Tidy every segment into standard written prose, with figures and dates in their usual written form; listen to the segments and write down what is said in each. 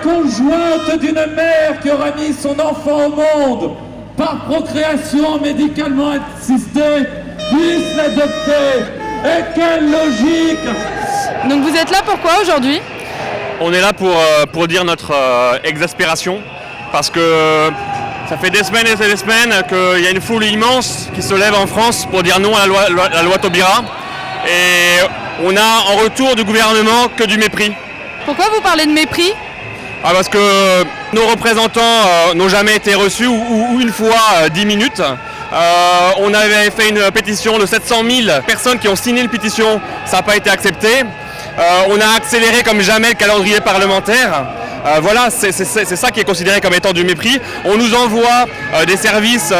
conjointe d'une mère qui aura mis son enfant au monde par procréation médicalement assistée puisse l'adopter. Et quelle logique! Donc vous êtes là pourquoi aujourd'hui? On est là pour dire notre exaspération, parce que ça fait des semaines et des semaines qu'il y a une foule immense qui se lève en France pour dire non à la loi Taubira. Et on a en retour du gouvernement que du mépris. Pourquoi vous parlez de mépris? Parce que nos représentants n'ont jamais été reçus, ou une fois 10 minutes. On avait fait une pétition de 700 000 personnes qui ont signé une pétition, ça n'a pas été accepté. On a accéléré comme jamais le calendrier parlementaire. Voilà, c'est ça qui est considéré comme étant du mépris. On nous envoie des services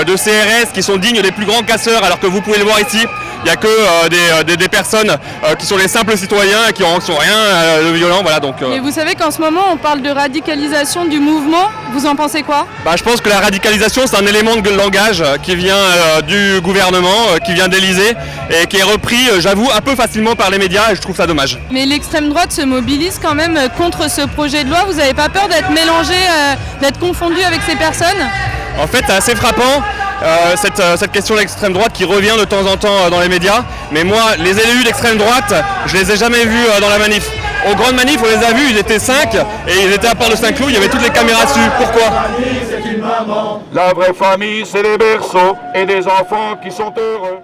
de CRS qui sont dignes des plus grands casseurs, alors que vous pouvez le voir ici, il n'y a que des personnes qui sont les simples citoyens et qui n'ont rien de violent. Voilà, donc, Et vous savez qu'en ce moment on parle de radicalisation du mouvement, vous en pensez quoi? Je pense que la radicalisation c'est un élément de langage qui vient du gouvernement, qui vient d'Élysée et qui est repris, j'avoue, un peu facilement par les médias, et je trouve ça dommage. Mais l'extrême droite se mobilise quand même contre ce projet de loi, vous n'avez pas peur d'être mélangé, d'être confondu avec ces personnes? En fait, c'est assez frappant cette question de l'extrême droite qui revient de temps en temps dans les médias. Mais moi, les élus d'extrême droite, je les ai jamais vus dans la manif. Aux grandes manifs, on les a vus, ils étaient 5 et ils étaient à part de Saint-Cloud, il y avait toutes les caméras dessus. Pourquoi? La vraie famille, c'est les berceaux et des enfants qui sont heureux.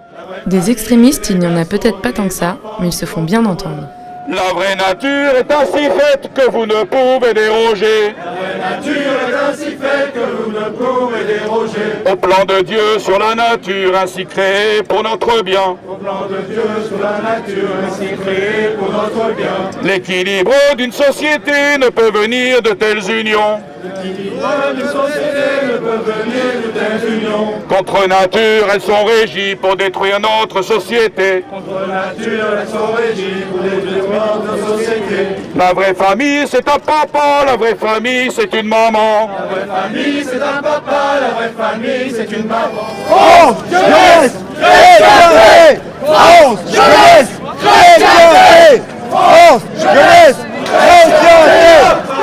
Des extrémistes, il n'y en a peut-être pas tant que ça, mais ils se font bien entendre. La vraie nature est ainsi faite que vous ne pouvez déroger. La vraie nature est ainsi faite que vous ne pouvez déroger. Au plan de Dieu sur la nature ainsi créée pour notre bien. Au plan de Dieu sur la nature ainsi créée pour notre bien. L'équilibre d'une société ne peut venir de telles unions. L'équilibre d'une société ne peut venir de telles unions. Contre nature, elles sont régies pour détruire notre société. Contre nature, elles sont régies pour détruire notre société. La vraie famille, c'est un papa, la vraie famille, c'est une maman. La vraie famille, c'est un papa, la vraie famille, c'est une maman. France, jeunesse, chrétienté! France, jeunesse, chrétienté! France, jeunesse, chrétienté!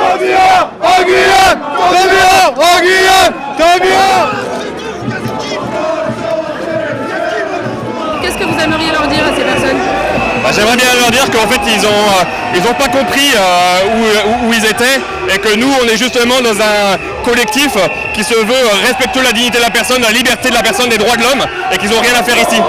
En Guyane! En Guyane! En Guyane! Qu'est-ce que vous aimeriez leur dire à ces personnes? J'aimerais bien leur dire qu'en fait ils ont pas compris où ils étaient et que nous on est justement dans un collectif qui se veut respectueux de la dignité de la personne, de la liberté de la personne, des droits de l'homme et qu'ils n'ont rien à faire ici.